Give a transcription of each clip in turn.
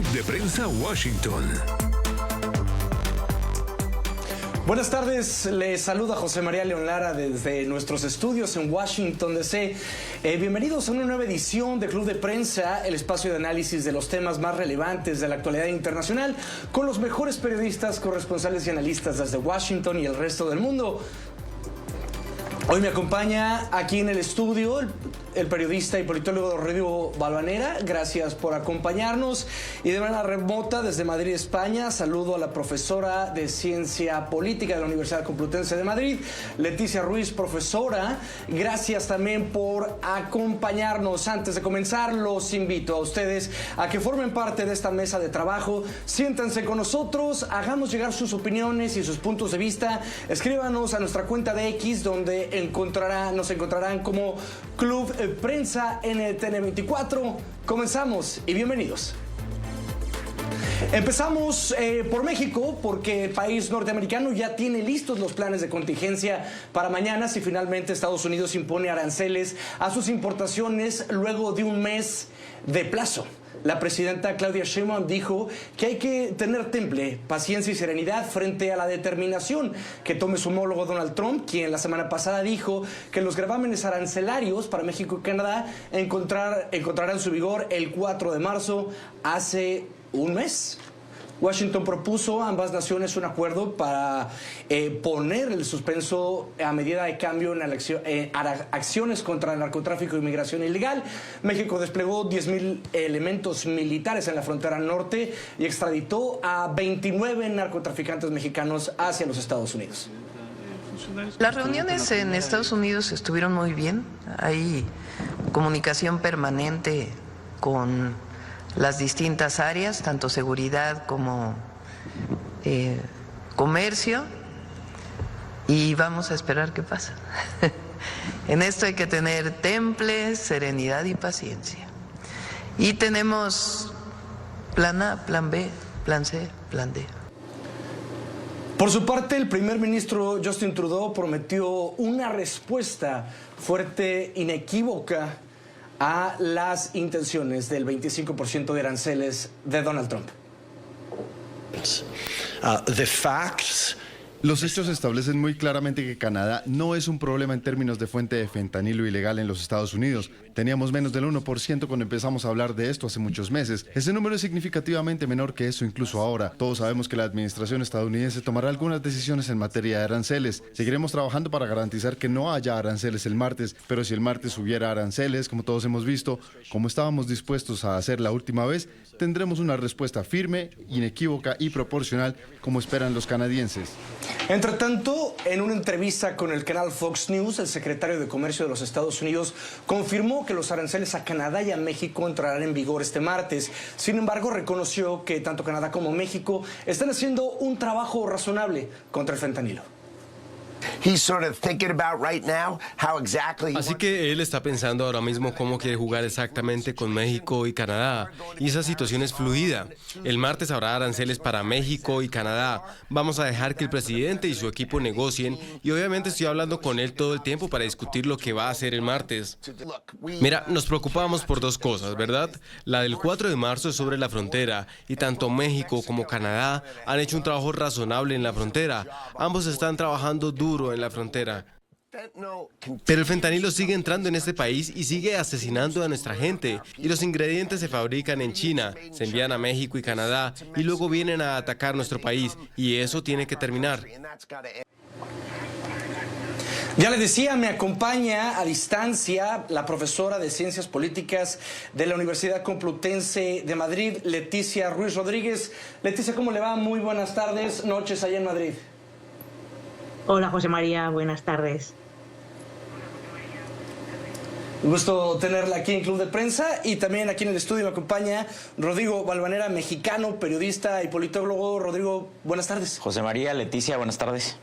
Club de Prensa Washington. Buenas tardes, les saluda José María León Lara desde nuestros estudios en Washington, D.C. Bienvenidos a una nueva edición de Club de Prensa, el espacio de análisis de los temas más relevantes de la actualidad internacional, con los mejores periodistas, corresponsales y analistas desde Washington y el resto del mundo. Hoy me acompaña aquí en el estudio el periodista y politólogo Rodrigo Balvanera. Gracias por acompañarnos. Y de manera remota desde Madrid, España, saludo a la profesora de Ciencia Política de la Universidad Complutense de Madrid, Leticia Ruiz, profesora. Gracias también por acompañarnos. Antes de comenzar, los invito a ustedes a que formen parte de esta mesa de trabajo. Siéntanse con nosotros, hagamos llegar sus opiniones y sus puntos de vista. Escríbanos a nuestra cuenta de X, donde nos encontrarán como Club Prensa NTN24. Comenzamos y bienvenidos. Empezamos por México, porque el país norteamericano ya tiene listos los planes de contingencia para mañana si finalmente Estados Unidos impone aranceles a sus importaciones luego de un mes de plazo. La presidenta Claudia Sheinbaum dijo que hay que tener temple, paciencia y serenidad frente a la determinación que tome su homólogo Donald Trump, quien la semana pasada dijo que los gravámenes arancelarios para México y Canadá encontrarán su vigor el 4 de marzo, hace un mes. Washington propuso a ambas naciones un acuerdo para poner el suspenso a medida de cambio en acciones contra el narcotráfico y migración ilegal. México desplegó 10,000 elementos militares en la frontera norte y extraditó a 29 narcotraficantes mexicanos hacia los Estados Unidos. Las reuniones en Estados Unidos estuvieron muy bien. Hay comunicación permanente con las distintas áreas, tanto seguridad como comercio, y vamos a esperar qué pasa. En esto hay que tener temple, serenidad y paciencia. Y tenemos plan A, plan B, plan C, plan D. Por su parte, el primer ministro Justin Trudeau prometió una respuesta fuerte, inequívoca, a las intenciones del 25% de aranceles de Donald Trump. Los hechos establecen muy claramente que Canadá no es un problema en términos de fuente de fentanilo ilegal en los Estados Unidos. Teníamos menos del 1% cuando empezamos a hablar de esto hace muchos meses. Ese número es significativamente menor que eso incluso ahora. Todos sabemos que la administración estadounidense tomará algunas decisiones en materia de aranceles. Seguiremos trabajando para garantizar que no haya aranceles el martes, pero si el martes hubiera aranceles, como todos hemos visto, como estábamos dispuestos a hacer la última vez, tendremos una respuesta firme, inequívoca y proporcional como esperan los canadienses. Entre tanto, en una entrevista con el canal Fox News, el secretario de Comercio de los Estados Unidos confirmó que los aranceles a Canadá y a México entrarán en vigor este martes. Sin embargo, reconoció que tanto Canadá como México están haciendo un trabajo razonable contra el fentanilo. Así que él está pensando ahora mismo cómo quiere jugar exactamente con México y Canadá. Y esa situación es fluida. El martes habrá aranceles para México y Canadá. Vamos a dejar que el presidente y su equipo negocien. Y obviamente estoy hablando con él todo el tiempo para discutir lo que va a hacer el martes. Mira, nos preocupamos por dos cosas, ¿verdad? La del 4 de marzo es sobre la frontera. Y tanto México como Canadá han hecho un trabajo razonable en la frontera. Ambos están trabajando duro en la frontera. Pero el fentanilo sigue entrando en este país y sigue asesinando a nuestra gente. Y los ingredientes se fabrican en China, se envían a México y Canadá y luego vienen a atacar nuestro país. Y eso tiene que terminar. Ya les decía, me acompaña a distancia la profesora de Ciencias Políticas de la Universidad Complutense de Madrid, Leticia Ruiz Rodríguez. Leticia, ¿cómo le va? Muy buenas tardes, noches allá en Madrid. Hola José María, buenas tardes. Un gusto tenerla aquí en Club de Prensa, y también aquí en el estudio me acompaña Rodrigo Balvanera, mexicano, periodista y politólogo. Rodrigo, buenas tardes. José María, Leticia, buenas tardes.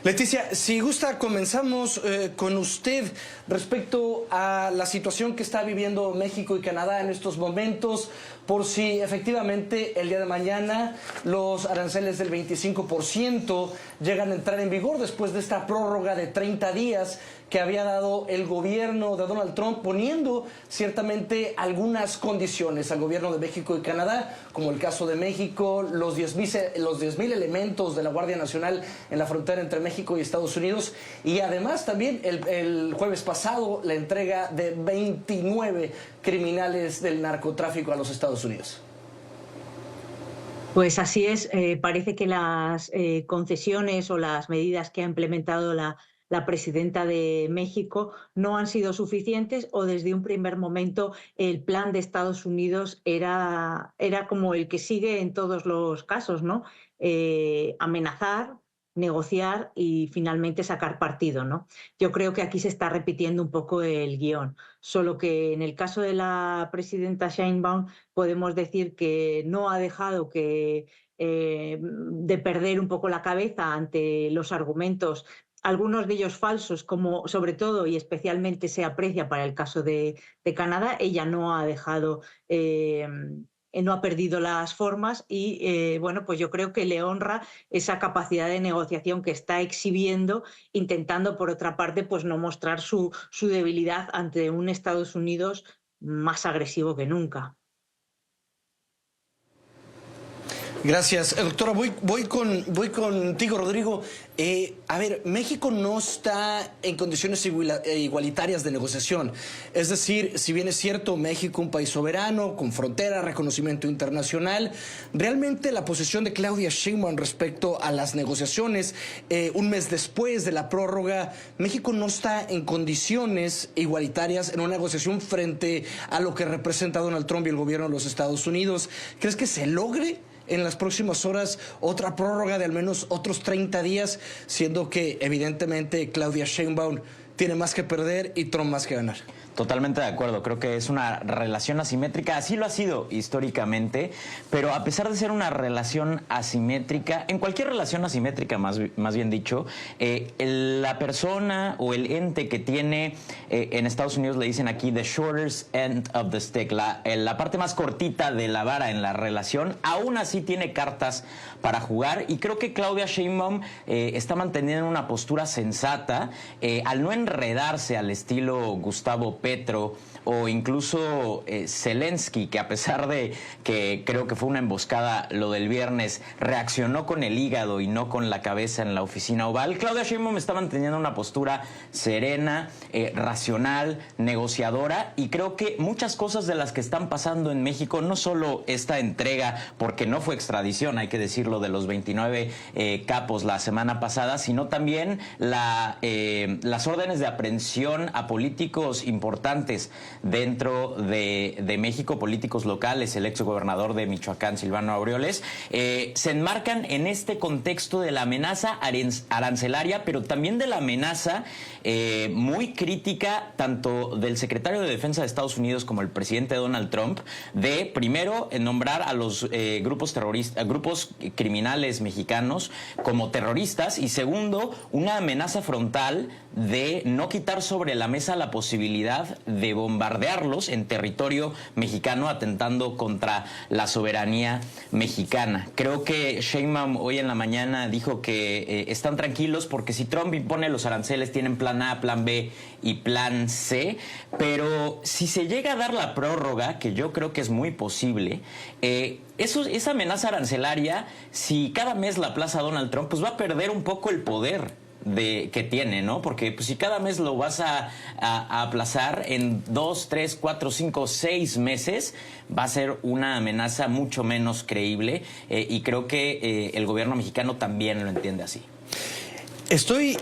Leticia, si gusta, comenzamos con usted respecto a la situación que está viviendo México y Canadá en estos momentos. por si efectivamente el día de mañana los aranceles del 25% llegan a entrar en vigor después de esta prórroga de 30 días que había dado el gobierno de Donald Trump, poniendo ciertamente algunas condiciones al gobierno de México y Canadá, como el caso de México, los 10,000 elementos de la Guardia Nacional en la frontera entre México y Estados Unidos, y además también el jueves pasado la entrega de 29 criminales del narcotráfico a los Estados Unidos. Pues así es, parece que las concesiones o las medidas que ha implementado la presidenta de México no han sido suficientes, o desde un primer momento el plan de Estados Unidos era como el que sigue en todos los casos, ¿no? Amenazar, negociar y finalmente sacar partido, ¿no? Yo creo que aquí se está repitiendo un poco el guión, solo que en el caso de la presidenta Sheinbaum podemos decir que no ha dejado de perder un poco la cabeza ante los argumentos, algunos de ellos falsos, como sobre todo y especialmente se aprecia para el caso de Canadá. Ella no ha dejado, no ha perdido las formas y bueno, pues yo creo que le honra esa capacidad de negociación que está exhibiendo, intentando por otra parte pues no mostrar su debilidad ante un Estados Unidos más agresivo que nunca. Gracias. Doctora, voy contigo, Rodrigo. A ver, México no está en condiciones igualitarias de negociación. Es decir, si bien es cierto, México, un país soberano, con frontera, reconocimiento internacional, realmente la posición de Claudia Sheinbaum respecto a las negociaciones, un mes después de la prórroga, México no está en condiciones igualitarias en una negociación frente a lo que representa Donald Trump y el gobierno de los Estados Unidos. ¿Crees que se logre en las próximas horas otra prórroga de al menos otros 30 días, siendo que evidentemente Claudia Sheinbaum tiene más que perder y Trump más que ganar? Totalmente de acuerdo, creo que es una relación asimétrica, así lo ha sido históricamente, pero a pesar de ser una relación asimétrica, en cualquier relación asimétrica más bien dicho, la persona o el ente que tiene, en Estados Unidos le dicen aquí the shortest end of the stick, la parte más cortita de la vara en la relación, aún así tiene cartas para jugar, y creo que Claudia Sheinbaum está manteniendo una postura sensata al no enredarse al estilo Gustavo Petro o incluso Zelensky, que a pesar de que creo que fue una emboscada lo del viernes, reaccionó con el hígado y no con la cabeza en la oficina oval. Claudia Sheinbaum está manteniendo una postura serena, racional, negociadora, y creo que muchas cosas de las que están pasando en México, no solo esta entrega, porque no fue extradición, hay que decirlo, de los 29 capos la semana pasada, sino también las órdenes de aprehensión a políticos importantes dentro de México, políticos locales, el exgobernador de Michoacán, Silvano Aureoles, se enmarcan en este contexto de la amenaza arancelaria, pero también de la amenaza muy crítica tanto del secretario de Defensa de Estados Unidos como el presidente Donald Trump, de primero nombrar a los grupos criminales mexicanos como terroristas, y segundo, una amenaza frontal de no quitar sobre la mesa la posibilidad de bombardearlos en territorio mexicano, atentando contra la soberanía mexicana. Creo que Sheinbaum hoy en la mañana dijo que están tranquilos porque si Trump impone los aranceles tienen plan A, plan B y plan C, pero si se llega a dar la prórroga, que yo creo que es muy posible, esa amenaza arancelaria, si cada mes la aplaza Donald Trump, pues va a perder un poco el poder que tiene, ¿no? Porque pues, si cada mes lo vas a aplazar, en 2, 3, 4, 5, 6 meses va a ser una amenaza mucho menos creíble, y creo que el gobierno mexicano también lo entiende así. Estoy,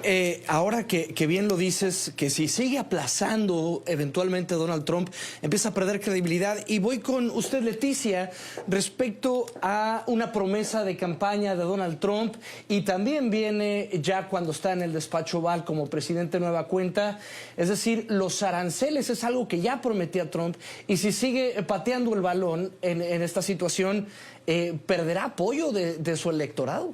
ahora que bien lo dices, que si sigue aplazando eventualmente Donald Trump, empieza a perder credibilidad. Y voy con usted, Leticia, respecto a una promesa de campaña de Donald Trump, y también viene ya cuando está en el despacho Oval como presidente nueva cuenta. Es decir, los aranceles es algo que ya prometía Trump, y si sigue pateando el balón en esta situación, ¿perderá apoyo de su electorado?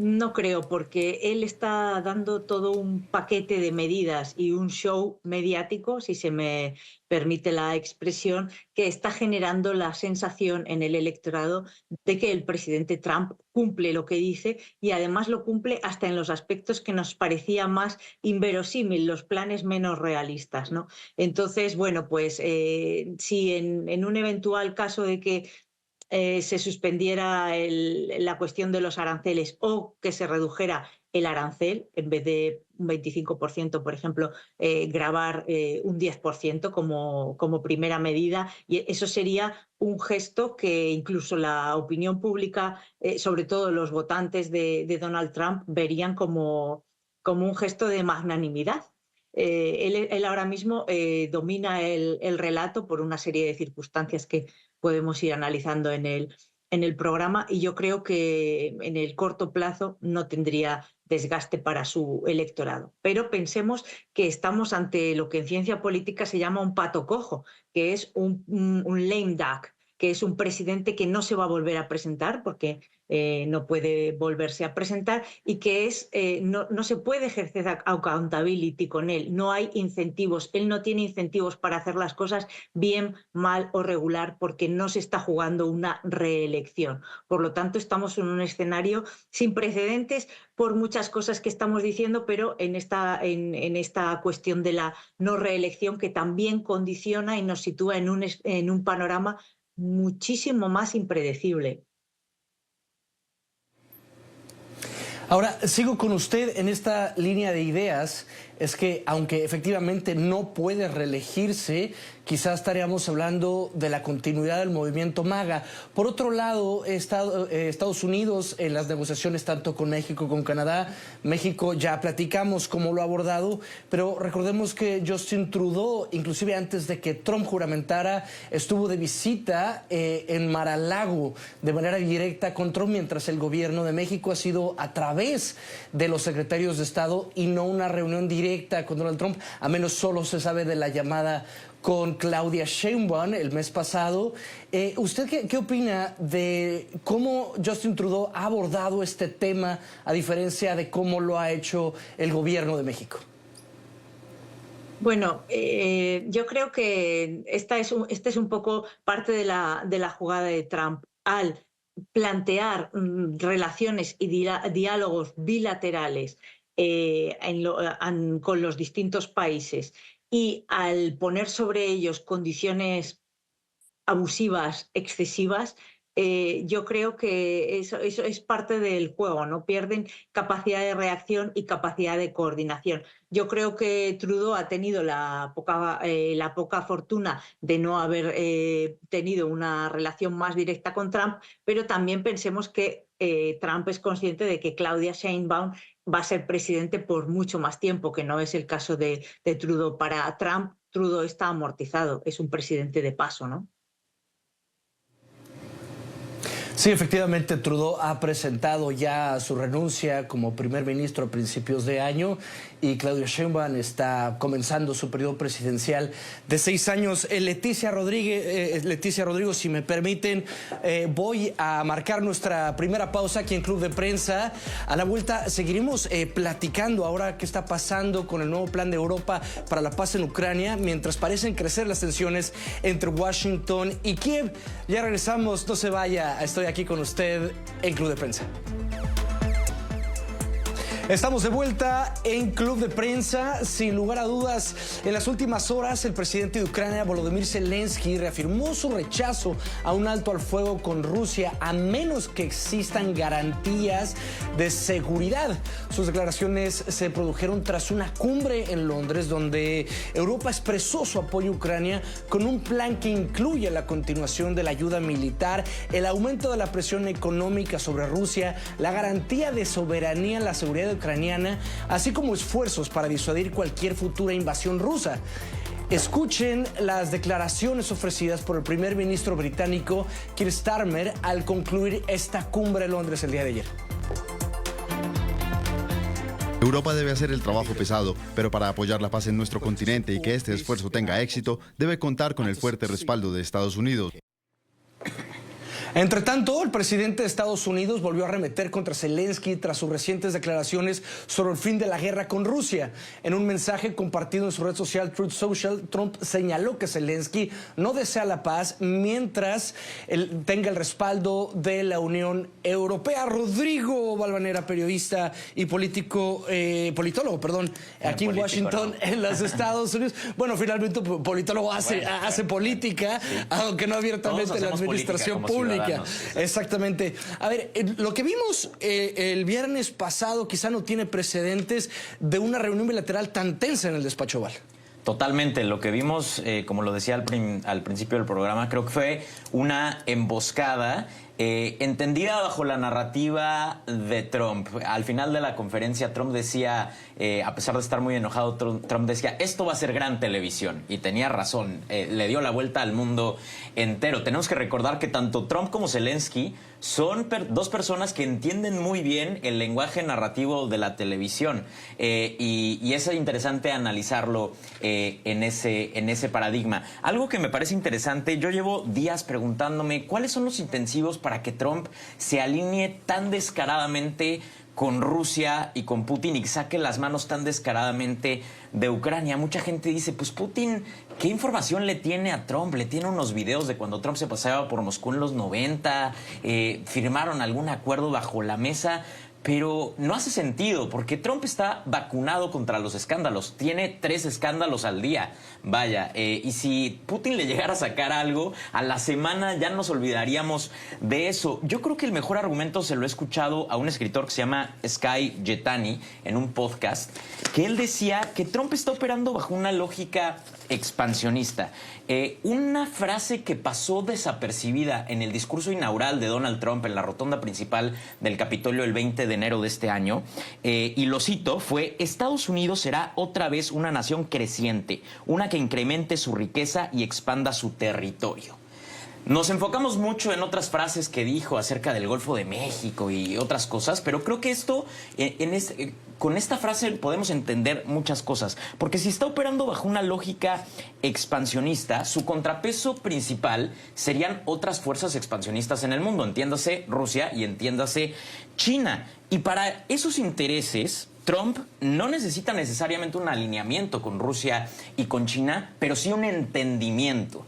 No creo, porque él está dando todo un paquete de medidas y un show mediático, si se me permite la expresión, que está generando la sensación en el electorado de que el presidente Trump cumple lo que dice y además lo cumple hasta en los aspectos que nos parecía más inverosímil, los planes menos realistas, ¿no? Entonces, bueno, pues si en un eventual caso de que se suspendiera la cuestión de los aranceles o que se redujera el arancel, en vez de un 25%, por ejemplo, gravar un 10% como primera medida. Y eso sería un gesto que incluso la opinión pública, sobre todo los votantes de Donald Trump, verían como un gesto de magnanimidad. Él ahora mismo domina el relato por una serie de circunstancias que podemos ir analizando en el programa, y yo creo que en el corto plazo no tendría desgaste para su electorado. Pero pensemos que estamos ante lo que en ciencia política se llama un pato cojo, que es un lame duck, que es un presidente que no se va a volver a presentar porque no puede volverse a presentar, y que no se puede ejercer accountability con él. No hay incentivos. Él no tiene incentivos para hacer las cosas bien, mal o regular, porque no se está jugando una reelección. Por lo tanto, estamos en un escenario sin precedentes por muchas cosas que estamos diciendo, pero en esta cuestión de la no reelección, que también condiciona y nos sitúa en un panorama muchísimo más impredecible. Ahora, sigo con usted en esta línea de ideas. Es que, aunque efectivamente no puede reelegirse, quizás estaríamos hablando de la continuidad del movimiento MAGA. Por otro lado, Estados Unidos, en las negociaciones tanto con México como con Canadá, México ya platicamos cómo lo ha abordado, pero recordemos que Justin Trudeau, inclusive antes de que Trump juramentara, estuvo de visita en Mar-a-Lago de manera directa con Trump, mientras el gobierno de México ha sido a través de los secretarios de Estado y no una reunión directa con Donald Trump, a menos solo se sabe de la llamada con Claudia Sheinbaum el mes pasado. ¿Usted qué opina de cómo Justin Trudeau ha abordado este tema, a diferencia de cómo lo ha hecho el gobierno de México? Bueno, yo creo que esta es un poco parte de la jugada de Trump al plantear relaciones y diálogos bilaterales con los distintos países, y al poner sobre ellos condiciones abusivas, excesivas, yo creo que eso es parte del juego, ¿no? Pierden capacidad de reacción y capacidad de coordinación. Yo creo que Trudeau ha tenido la poca fortuna de no haber tenido una relación más directa con Trump, pero también pensemos que Trump es consciente de que Claudia Sheinbaum va a ser presidente por mucho más tiempo, que no es el caso de Trudeau. Para Trump, Trudeau está amortizado, es un presidente de paso, ¿no? Sí, efectivamente, Trudeau ha presentado ya su renuncia como primer ministro a principios de año, y Claudia Sheinbaum está comenzando su periodo presidencial de 6 años. Leticia Rodrigo, si me permiten, voy a marcar nuestra primera pausa aquí en Club de Prensa. A la vuelta seguiremos platicando ahora qué está pasando con el nuevo plan de Europa para la paz en Ucrania, mientras parecen crecer las tensiones entre Washington y Kiev. Ya regresamos, no se vaya, estoy aquí con usted en Club de Prensa. Estamos de vuelta en Club de Prensa. Sin lugar a dudas, en las últimas horas, el presidente de Ucrania, Volodymyr Zelensky, reafirmó su rechazo a un alto al fuego con Rusia, a menos que existan garantías de seguridad. Sus declaraciones se produjeron tras una cumbre en Londres, donde Europa expresó su apoyo a Ucrania con un plan que incluye la continuación de la ayuda militar, el aumento de la presión económica sobre Rusia, la garantía de soberanía en la seguridad ucraniana, así como esfuerzos para disuadir cualquier futura invasión rusa. Escuchen las declaraciones ofrecidas por el primer ministro británico Keir Starmer al concluir esta cumbre en Londres el día de ayer. Europa debe hacer el trabajo pesado, pero para apoyar la paz en nuestro continente y que este esfuerzo tenga éxito, debe contar con el fuerte respaldo de Estados Unidos. Entre tanto, el presidente de Estados Unidos volvió a arremeter contra Zelensky tras sus recientes declaraciones sobre el fin de la guerra con Rusia. En un mensaje compartido en su red social Truth Social, Trump señaló que Zelensky no desea la paz mientras tenga el respaldo de la Unión Europea. Rodrigo Valvanera, periodista y politólogo, aquí en Washington, en los Estados Unidos. Bueno, finalmente politólogo hace política, sí, aunque no abiertamente en la administración pública. Exactamente. A ver, lo que vimos el viernes pasado quizá no tiene precedentes de una reunión bilateral tan tensa en el despacho Oval. Totalmente. Lo que vimos, como lo decía al principio del programa, creo que fue una emboscada entendida bajo la narrativa de Trump. Al final de la conferencia, Trump decía, a pesar de estar muy enojado, Trump decía, esto va a ser gran televisión. Y tenía razón, le dio la vuelta al mundo entero. Tenemos que recordar que tanto Trump como Zelensky son dos personas que entienden muy bien el lenguaje narrativo de la televisión. Y es interesante analizarlo en ese paradigma. Algo que me parece interesante, yo llevo días preguntándome cuáles son los intensivos para que Trump se alinee tan descaradamente con Rusia y con Putin y saque las manos tan descaradamente de Ucrania. Mucha gente dice, pues Putin, ¿qué información le tiene a Trump? Le tiene unos videos de cuando Trump se paseaba por Moscú en los 90, firmaron algún acuerdo bajo la mesa. Pero no hace sentido, porque Trump está vacunado contra los escándalos. Tiene 3 escándalos al día. Vaya, y si Putin le llegara a sacar algo, a la semana ya nos olvidaríamos de eso. Yo creo que el mejor argumento se lo he escuchado a un escritor que se llama Skye Jethani en un podcast, que él decía que Trump está operando bajo una lógica expansionista. Una frase que pasó desapercibida en el discurso inaugural de Donald Trump en la rotonda principal del Capitolio el 20 de enero de este año, y lo cito, fue: Estados Unidos será otra vez una nación creciente, una que incremente su riqueza y expanda su territorio. Nos enfocamos mucho en otras frases que dijo acerca del Golfo de México y otras cosas, pero creo que esto, con esta frase podemos entender muchas cosas. Porque si está operando bajo una lógica expansionista, su contrapeso principal serían otras fuerzas expansionistas en el mundo. Entiéndase Rusia y entiéndase China. Y para esos intereses, Trump no necesita necesariamente un alineamiento con Rusia y con China, pero sí un entendimiento.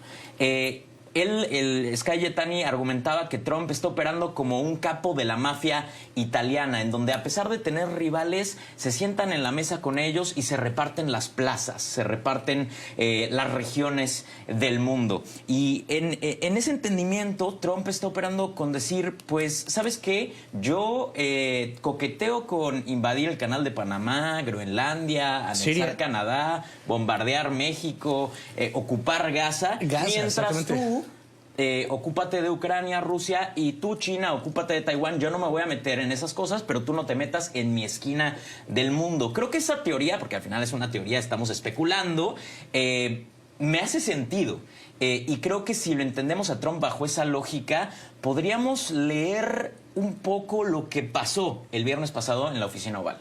El Skye Jethani argumentaba que Trump está operando como un capo de la mafia italiana, en donde a pesar de tener rivales, se sientan en la mesa con ellos y se reparten las plazas, se reparten las regiones del mundo. Y en ese entendimiento, Trump está operando con decir, pues, ¿sabes qué? Yo coqueteo con invadir el canal de Panamá, Groenlandia, anexar Canadá, bombardear México, ocupar Gaza, mientras tú ocúpate de Ucrania, Rusia, y tú, China, ocúpate de Taiwán. Yo no me voy a meter en esas cosas, pero tú no te metas en mi esquina del mundo. Creo que esa teoría, porque al final es una teoría, estamos especulando, me hace sentido. Y creo que si lo entendemos a Trump bajo esa lógica, podríamos leer un poco lo que pasó el viernes pasado en la oficina Oval.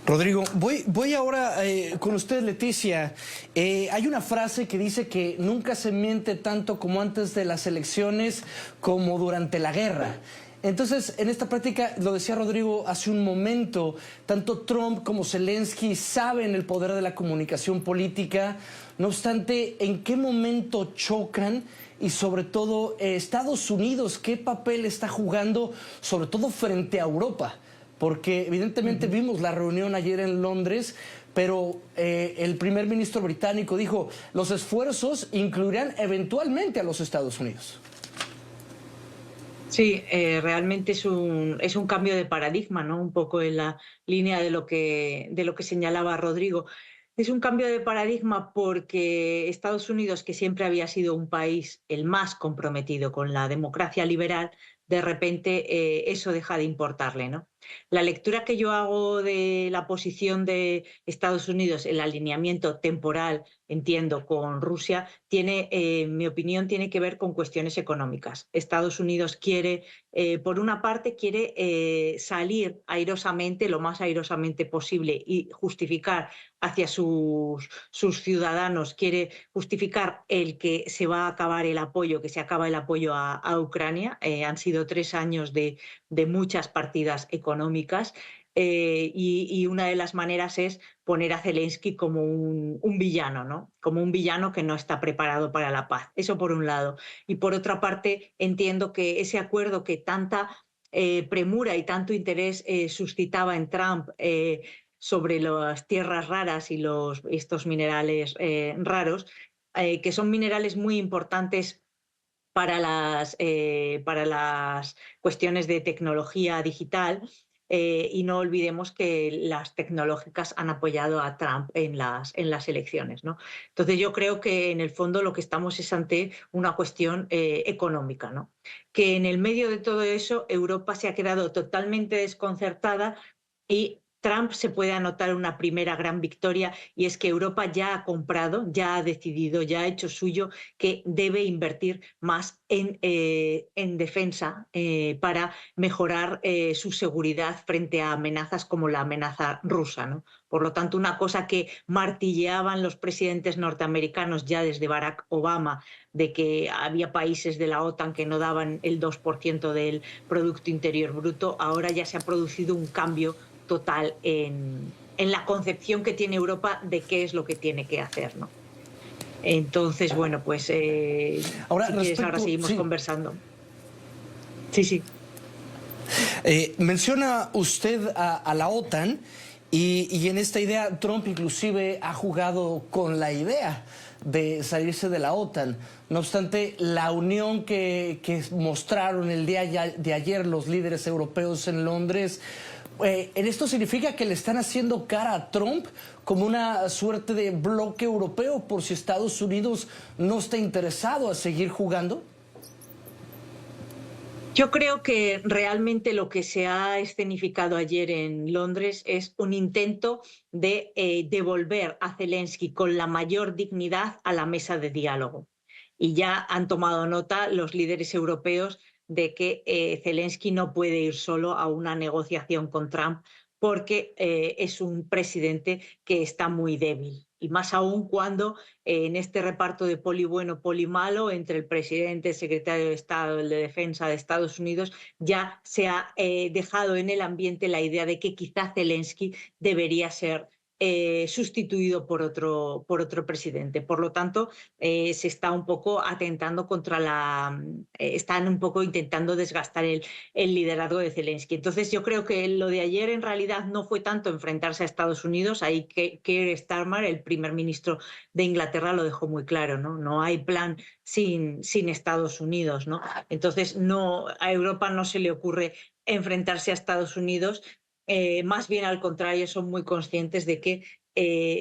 Rodrigo, voy ahora con usted, Leticia. Hay una frase que dice que nunca se miente tanto como antes de las elecciones como durante la guerra. Entonces, en esta práctica, lo decía Rodrigo hace un momento, tanto Trump como Zelensky saben el poder de la comunicación política. No obstante, ¿en qué momento chocan? Y sobre todo, Estados Unidos, ¿qué papel está jugando, sobre todo frente a Europa? Porque evidentemente vimos la reunión ayer en Londres, pero el primer ministro británico dijo, los esfuerzos incluirán eventualmente a los Estados Unidos. Sí, realmente es un cambio de paradigma, ¿no? Un poco en la línea de lo que señalaba Rodrigo. Es un cambio de paradigma porque Estados Unidos, que siempre había sido un país el más comprometido con la democracia liberal, de repente eso deja de importarle, ¿no? La lectura que yo hago de la posición de Estados Unidos, el alineamiento temporal, entiendo, con Rusia, tiene, en mi opinión, tiene que ver con cuestiones económicas. Estados Unidos quiere, por una parte, quiere salir airosamente, lo más airosamente posible, y justificar hacia sus ciudadanos, quiere justificar el que se va a acabar el apoyo, que se acaba el apoyo a Ucrania. Han sido 3 años de muchas partidas económicas, y una de las maneras es poner a Zelensky como un villano, ¿no? Como un villano que no está preparado para la paz. Eso por un lado. Y por otra parte, entiendo que ese acuerdo que tanta premura y tanto interés suscitaba en Trump, sobre las tierras raras y estos minerales raros, que son minerales muy importantes para las cuestiones de tecnología digital, y no olvidemos que las tecnológicas han apoyado a Trump en las elecciones, ¿no? Entonces yo creo que en el fondo lo que estamos es ante una cuestión económica, ¿no? Que en el medio de todo eso Europa se ha quedado totalmente desconcertada, y Trump se puede anotar una primera gran victoria, y es que Europa ya ha comprado, ya ha decidido, ya ha hecho suyo que debe invertir más en defensa, para mejorar su seguridad frente a amenazas como la amenaza rusa, ¿no? Por lo tanto, una cosa que martilleaban los presidentes norteamericanos ya desde Barack Obama, de que había países de la OTAN que no daban el 2% del Producto Interior Bruto, ahora ya se ha producido un cambio total en la concepción que tiene Europa de qué es lo que tiene que hacer, ¿no? Entonces, bueno, pues Ahora, si quieres, ahora seguimos sí. conversando. Sí, sí. Menciona usted a la OTAN, y en esta idea Trump inclusive ha jugado con la idea de salirse de la OTAN. No obstante, la unión que mostraron el día de ayer los líderes europeos en Londres, ¿en esto significa que le están haciendo cara a Trump como una suerte de bloque europeo por si Estados Unidos no está interesado a seguir jugando? Yo creo que realmente lo que se ha escenificado ayer en Londres es un intento de devolver a Zelensky con la mayor dignidad a la mesa de diálogo. Y ya han tomado nota los líderes europeos de que Zelensky no puede ir solo a una negociación con Trump, porque es un presidente que está muy débil. Y más aún cuando en este reparto de poli bueno, poli malo, entre el presidente, el secretario de Estado, el de Defensa de Estados Unidos, ya se ha dejado en el ambiente la idea de que quizá Zelensky debería ser sustituido por otro presidente. Por lo tanto, se está un poco atentando están un poco intentando desgastar el liderazgo de Zelensky. Entonces, yo creo que lo de ayer en realidad no fue tanto enfrentarse a Estados Unidos. Ahí que Keir Starmer, el primer ministro de Inglaterra, lo dejó muy claro, ¿no? No hay plan sin Estados Unidos, ¿no? Entonces, a Europa no se le ocurre enfrentarse a Estados Unidos. Más bien al contrario, son muy conscientes de que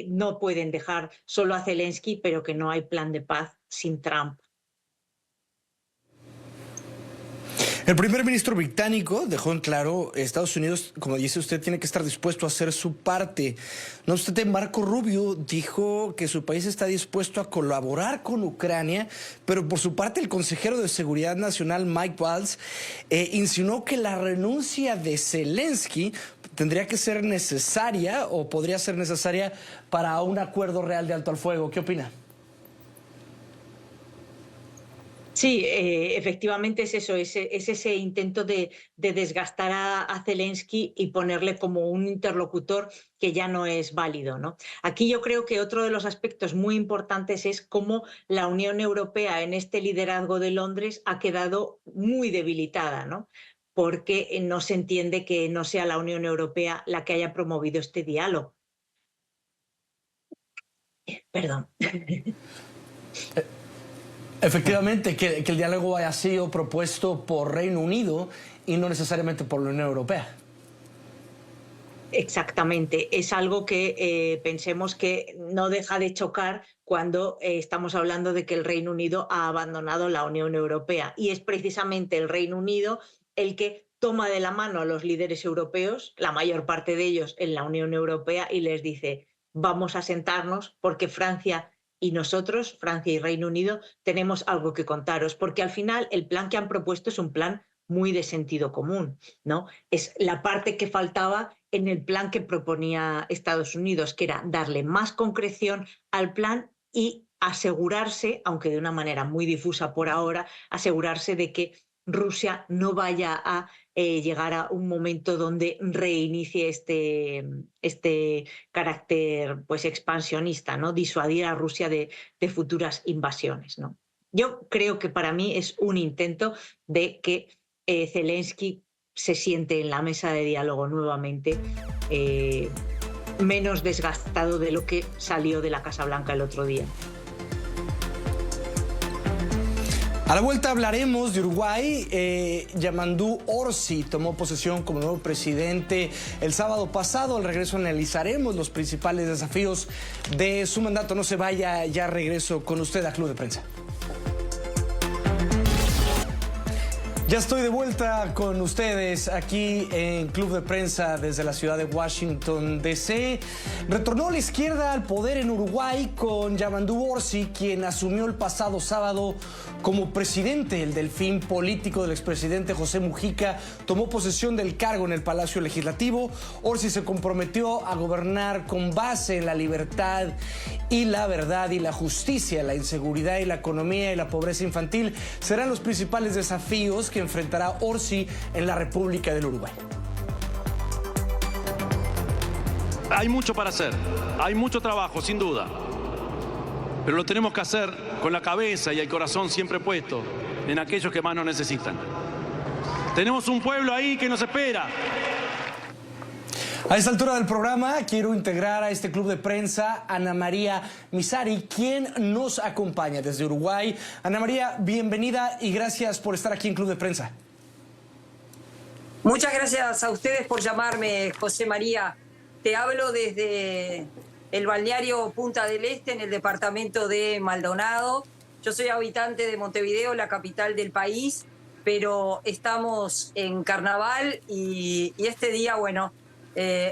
no pueden dejar solo a Zelensky, pero que no hay plan de paz sin Trump. El primer ministro británico dejó en claro, Estados Unidos, como dice usted, tiene que estar dispuesto a hacer su parte. No obstante, Marco Rubio dijo que su país está dispuesto a colaborar con Ucrania, pero por su parte el consejero de Seguridad Nacional, Mike Waltz, insinuó que la renuncia de Zelensky tendría que ser necesaria o podría ser necesaria para un acuerdo real de alto al fuego. ¿Qué opina? Sí, efectivamente es eso, es ese intento de desgastar a Zelensky y ponerle como un interlocutor que ya no es válido, ¿no? Aquí yo creo que otro de los aspectos muy importantes es cómo la Unión Europea en este liderazgo de Londres ha quedado muy debilitada, ¿no? Porque no se entiende que no sea la Unión Europea la que haya promovido este diálogo. Perdón. Efectivamente, que el diálogo haya sido propuesto por Reino Unido y no necesariamente por la Unión Europea. Exactamente, es algo que pensemos que no deja de chocar cuando estamos hablando de que el Reino Unido ha abandonado la Unión Europea, y es precisamente el Reino Unido el que toma de la mano a los líderes europeos, la mayor parte de ellos en la Unión Europea, y les dice, vamos a sentarnos porque Francia y nosotros, Francia y Reino Unido, tenemos algo que contaros, porque al final el plan que han propuesto es un plan muy de sentido común, ¿no? Es la parte que faltaba en el plan que proponía Estados Unidos, que era darle más concreción al plan y asegurarse, aunque de una manera muy difusa por ahora, asegurarse de que Rusia no vaya a llegar a un momento donde reinicie este carácter pues expansionista, ¿no? Disuadir a Rusia de futuras invasiones, ¿no? Yo creo que para mí es un intento de que Zelensky se siente en la mesa de diálogo nuevamente, menos desgastado de lo que salió de la Casa Blanca el otro día. A la vuelta hablaremos de Uruguay. Yamandú Orsi tomó posesión como nuevo presidente el sábado pasado. Al regreso analizaremos los principales desafíos de su mandato. No se vaya, ya regreso con usted a Club de Prensa. Ya estoy de vuelta con ustedes aquí en Club de Prensa desde la ciudad de Washington, D.C. Retornó la izquierda al poder en Uruguay con Yamandú Orsi, quien asumió el pasado sábado como presidente. El delfín político del expresidente José Mujica tomó posesión del cargo en el Palacio Legislativo. Orsi se comprometió a gobernar con base en la libertad y la verdad y la justicia. La inseguridad y la economía y la pobreza infantil serán los principales desafíos que enfrentará Orsi en la República del Uruguay. Hay mucho para hacer, hay mucho trabajo, sin duda, pero lo tenemos que hacer con la cabeza y el corazón siempre puesto en aquellos que más nos necesitan. Tenemos un pueblo ahí que nos espera. A esta altura del programa quiero integrar a este club de prensa Ana María Misari, quien nos acompaña desde Uruguay. Ana María, bienvenida y gracias por estar aquí en Club de Prensa. Muchas gracias a ustedes por llamarme, José María. Te hablo desde el balneario Punta del Este, en el departamento de Maldonado. Yo soy habitante de Montevideo, la capital del país, pero estamos en carnaval y este día, bueno,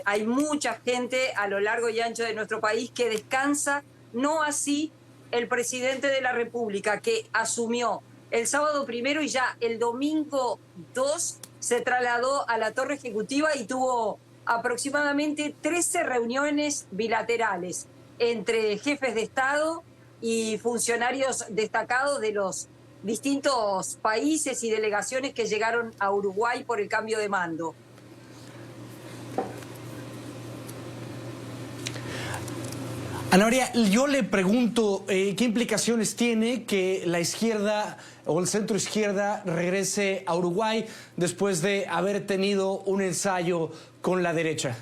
hay mucha gente a lo largo y ancho de nuestro país que descansa, no así el presidente de la República, que asumió el sábado 1 y ya el domingo 2 se trasladó a la Torre Ejecutiva y tuvo aproximadamente 13 reuniones bilaterales entre jefes de Estado y funcionarios destacados de los distintos países y delegaciones que llegaron a Uruguay por el cambio de mando. Ana María, yo le pregunto, ¿qué implicaciones tiene que la izquierda o el centro izquierda regrese a Uruguay después de haber tenido un ensayo con la derecha?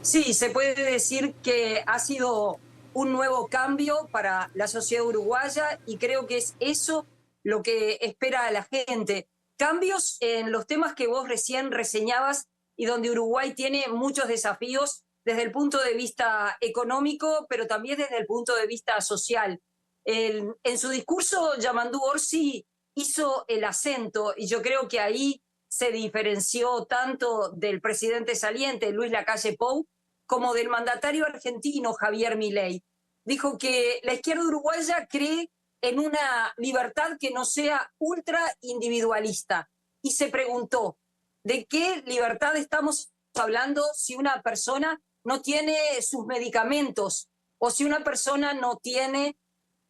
Sí, se puede decir que ha sido un nuevo cambio para la sociedad uruguaya y creo que es eso lo que espera a la gente. Cambios en los temas que vos recién reseñabas y donde Uruguay tiene muchos desafíos desde el punto de vista económico, pero también desde el punto de vista social. En su discurso, Yamandú Orsi hizo el acento y yo creo que ahí se diferenció tanto del presidente saliente, Luis Lacalle Pou, como del mandatario argentino, Javier Milei. Dijo que la izquierda uruguaya cree en una libertad que no sea ultra individualista y se preguntó, ¿de qué libertad estamos hablando si una persona no tiene sus medicamentos o si una persona no tiene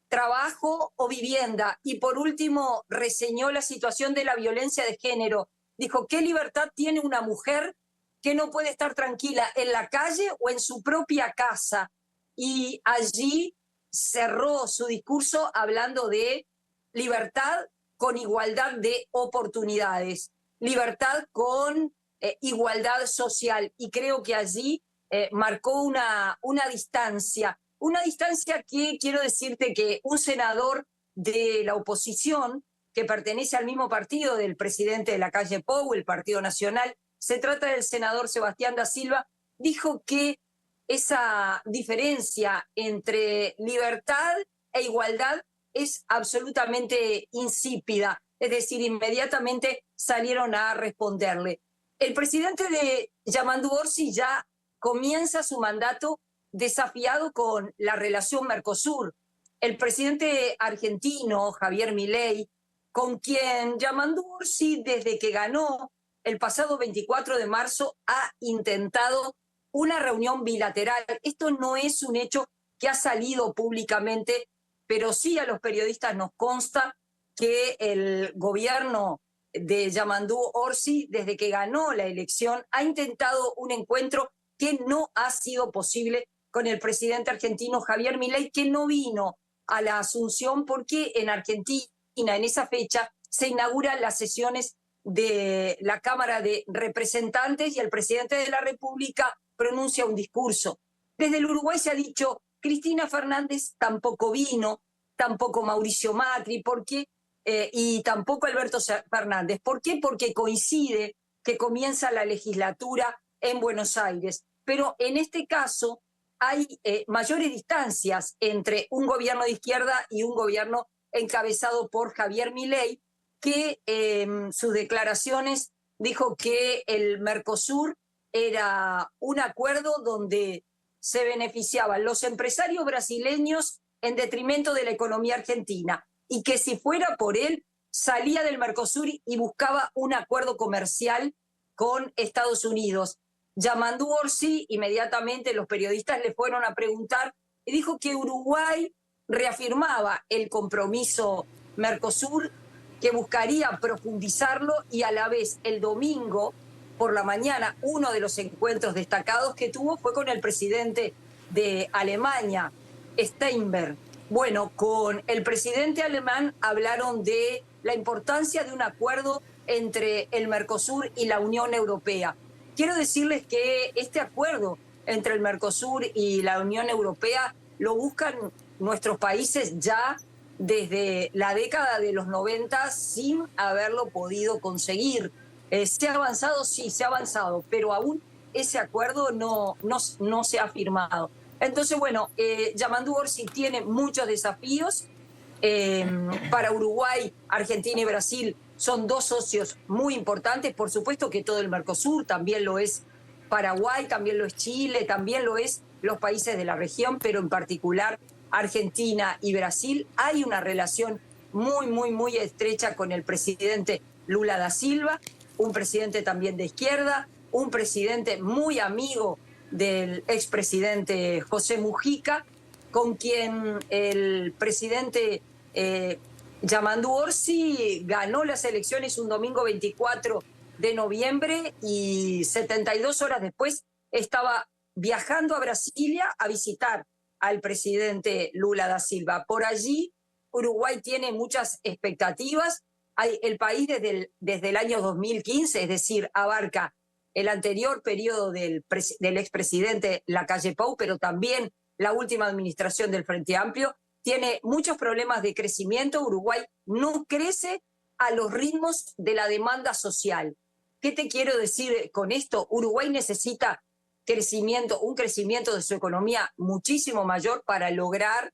trabajo o vivienda? Y por último, reseñó la situación de la violencia de género. Dijo, ¿qué libertad tiene una mujer que no puede estar tranquila en la calle o en su propia casa? Y allí cerró su discurso hablando de libertad con igualdad de oportunidades, libertad con igualdad social. Y creo que allí marcó una distancia que quiero decirte que un senador de la oposición que pertenece al mismo partido del presidente de Lacalle Pou, el Partido Nacional, se trata del senador Sebastián da Silva, dijo que esa diferencia entre libertad e igualdad es absolutamente insípida. es decir, inmediatamente salieron a responderle. El presidente de Yamandu Orsi ya comienza su mandato desafiado con la relación Mercosur. El presidente argentino, Javier Milei, con quien Yamandu Orsi, desde que ganó el pasado 24 de marzo, ha intentado una reunión bilateral. Esto no es un hecho que ha salido públicamente, pero sí a los periodistas nos consta que el gobierno de Yamandu Orsi, desde que ganó la elección, ha intentado un encuentro que no ha sido posible con el presidente argentino Javier Milei, que no vino a la Asunción porque en Argentina, en esa fecha, se inauguran las sesiones de la Cámara de Representantes y el presidente de la República pronuncia un discurso. Desde el Uruguay se ha dicho, Cristina Fernández tampoco vino, tampoco Mauricio Macri, y tampoco Alberto Fernández. ¿Por qué? Porque coincide que comienza la legislatura en Buenos Aires. Pero en este caso hay mayores distancias entre un gobierno de izquierda y un gobierno encabezado por Javier Milei, que en sus declaraciones dijo que el Mercosur era un acuerdo donde se beneficiaban los empresarios brasileños en detrimento de la economía argentina, y que si fuera por él, salía del Mercosur y buscaba un acuerdo comercial con Estados Unidos. Yamandu Orsi, inmediatamente los periodistas le fueron a preguntar y dijo que Uruguay reafirmaba el compromiso Mercosur, que buscaría profundizarlo, y a la vez el domingo por la mañana uno de los encuentros destacados que tuvo fue con el presidente de Alemania, Steinmeier. Bueno, con el presidente alemán hablaron de la importancia de un acuerdo entre el Mercosur y la Unión Europea. Quiero decirles que este acuerdo entre el Mercosur y la Unión Europea lo buscan nuestros países ya desde la década de los 90 sin haberlo podido conseguir. ¿Se ha avanzado? Sí, se ha avanzado, pero aún ese acuerdo no se ha firmado. Entonces, bueno, Yamandu Orsi tiene muchos desafíos. Para Uruguay, Argentina y Brasil son dos socios muy importantes. Por supuesto que todo el Mercosur, también lo es Paraguay, también lo es Chile, también lo es los países de la región, pero en particular Argentina y Brasil. Hay una relación muy, muy, muy estrecha con el presidente Lula da Silva, un presidente también de izquierda, un presidente muy amigo del expresidente José Mujica, con quien el presidente Yamandu Orsi ganó las elecciones un domingo 24 de noviembre y 72 horas después estaba viajando a Brasilia a visitar al presidente Lula da Silva. Por allí Uruguay tiene muchas expectativas. El país desde el año 2015, es decir, abarca el anterior periodo del expresidente Lacalle Pou, pero también la última administración del Frente Amplio, tiene muchos problemas de crecimiento. Uruguay no crece a los ritmos de la demanda social. ¿Qué te quiero decir con esto? Uruguay necesita un crecimiento de su economía muchísimo mayor para lograr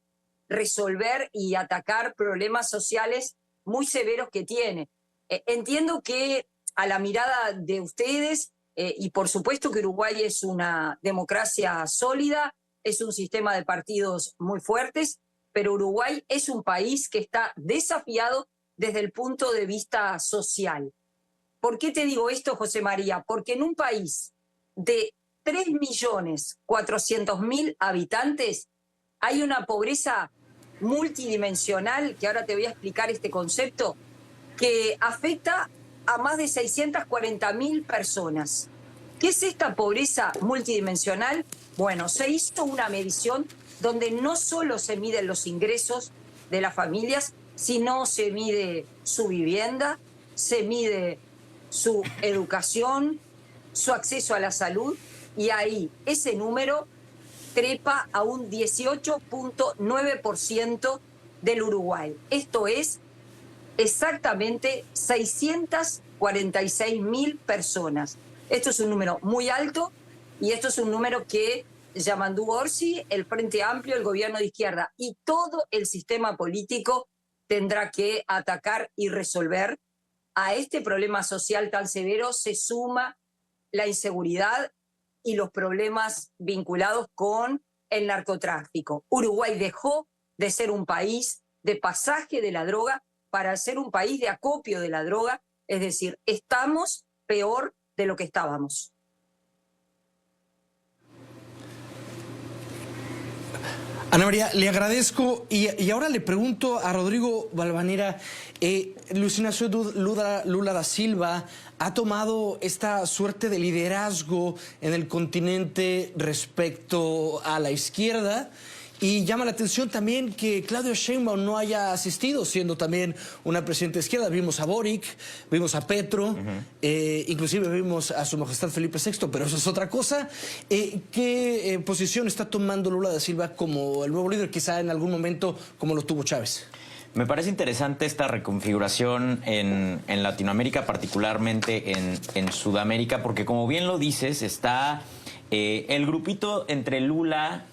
resolver y atacar problemas sociales muy severos que tiene. Entiendo que a la mirada de ustedes, y por supuesto que Uruguay es una democracia sólida, es un sistema de partidos muy fuertes, pero Uruguay es un país que está desafiado desde el punto de vista social. ¿Por qué te digo esto, José María? Porque en un país de 3.400.000 habitantes hay una pobreza multidimensional, que ahora te voy a explicar este concepto, que afecta a más de 640.000 personas. ¿Qué es esta pobreza multidimensional? Bueno, se hizo una medición donde no solo se miden los ingresos de las familias, sino se mide su vivienda, se mide su educación, su acceso a la salud, y ahí ese número trepa a un 18.9% del Uruguay. Esto es exactamente 646.000 personas. Esto es un número muy alto y esto es un número que Yamandu Orsi, el Frente Amplio, el gobierno de izquierda y todo el sistema político tendrá que atacar y resolver. A este problema social tan severo se suma la inseguridad y los problemas vinculados con el narcotráfico. Uruguay dejó de ser un país de pasaje de la droga para ser un país de acopio de la droga, es decir, estamos peor de lo que estábamos. Ana María, le agradezco y ahora le pregunto a Rodrigo Valvanera, Luis Ignacio Lula da Silva ha tomado esta suerte de liderazgo en el continente respecto a la izquierda. Y llama la atención también que Claudia Sheinbaum no haya asistido, siendo también una presidenta de izquierda. Vimos a Boric, vimos a Petro, inclusive vimos a su majestad Felipe VI, pero eso es otra cosa. ¿Qué posición está tomando Lula da Silva como el nuevo líder, quizá en algún momento como lo tuvo Chávez? Me parece interesante esta reconfiguración en Latinoamérica, particularmente en Sudamérica, porque como bien lo dices, está el grupito entre Lula,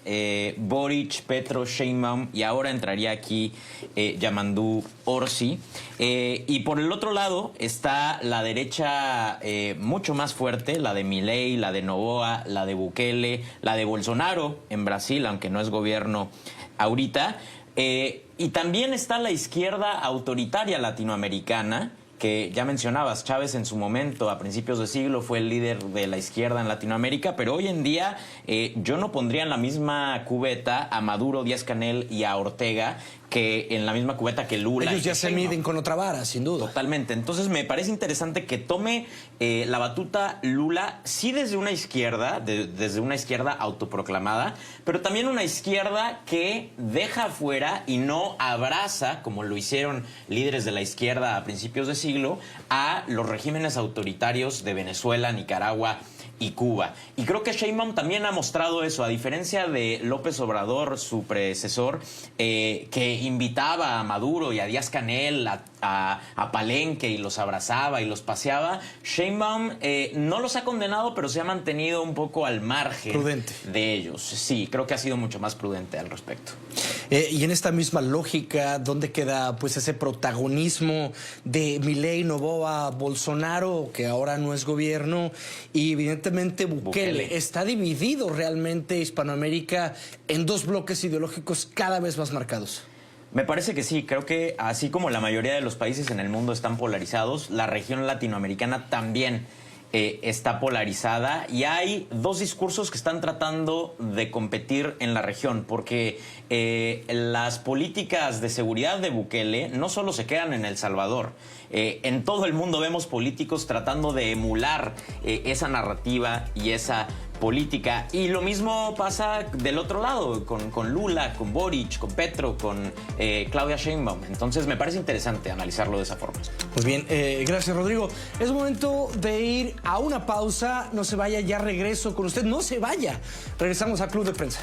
Boric, Petro, Sheinbaum, y ahora entraría aquí Yamandú Orsi. Y por el otro lado está la derecha mucho más fuerte, la de Milei, la de Noboa, la de Bukele, la de Bolsonaro en Brasil, aunque no es gobierno ahorita. Y también está la izquierda autoritaria latinoamericana, que ya mencionabas, Chávez en su momento, a principios de siglo, fue el líder de la izquierda en Latinoamérica, pero hoy en día yo no pondría en la misma cubeta a Maduro, Díaz-Canel y a Ortega, que en la misma cubeta que Lula. Ellos ya se miden con otra vara, sin duda. Totalmente. Entonces me parece interesante que tome la batuta Lula, sí desde una izquierda, desde una izquierda autoproclamada, pero también una izquierda que deja afuera y no abraza, como lo hicieron líderes de la izquierda a principios de siglo, a los regímenes autoritarios de Venezuela, Nicaragua y Cuba. Y creo que Sheinbaum también ha mostrado eso, a diferencia de López Obrador, su predecesor, que invitaba a Maduro y a Díaz-Canel a Palenque y los abrazaba y los paseaba. Sheinbaum no los ha condenado, pero se ha mantenido un poco al margen de ellos. Sí, creo que ha sido mucho más prudente al respecto. Y en esta misma lógica, ¿dónde queda pues ese protagonismo de Milei, Noboa, Bolsonaro, que ahora no es gobierno, y evidentemente Bukele? Está dividido realmente Hispanoamérica en dos bloques ideológicos cada vez más marcados. Me parece que sí, creo que así como la mayoría de los países en el mundo están polarizados, la región latinoamericana también está polarizada, y hay dos discursos que están tratando de competir en la región, porque las políticas de seguridad de Bukele no solo se quedan en El Salvador. En todo el mundo vemos políticos tratando de emular esa narrativa y esa política, y lo mismo pasa del otro lado con Lula, con Boric, con Petro, con Claudia Sheinbaum. Entonces me parece interesante analizarlo de esa forma. Pues bien, gracias Rodrigo. Es momento de ir a una pausa. No se vaya, ya regreso con usted. No se vaya. Regresamos a Club de Prensa.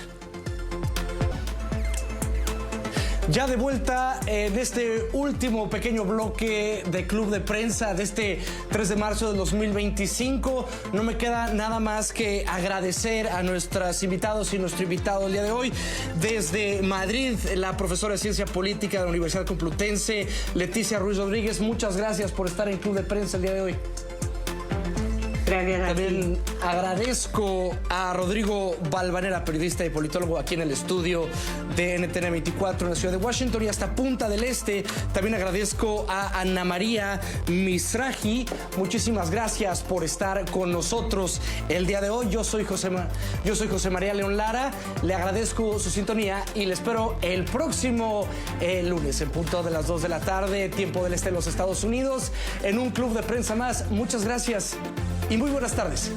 Ya de vuelta en este último pequeño bloque de Club de Prensa de este 3 de marzo del 2025. No me queda nada más que agradecer a nuestros invitados y nuestro invitado el día de hoy. Desde Madrid, la profesora de Ciencia Política de la Universidad Complutense, Leticia Ruiz Rodríguez. Muchas gracias por estar en Club de Prensa el día de hoy. También agradezco a Rodrigo Valvanera, periodista y politólogo aquí en el estudio de NTN 24 en la ciudad de Washington y hasta Punta del Este. También agradezco a Ana María Mizrahi. Muchísimas gracias por estar con nosotros el día de hoy. Yo soy José María León Lara. Le agradezco su sintonía y le espero el próximo lunes en punto de las 2 de la tarde, tiempo del este de los Estados Unidos, en un Club de Prensa más. Muchas gracias y muy buenas tardes.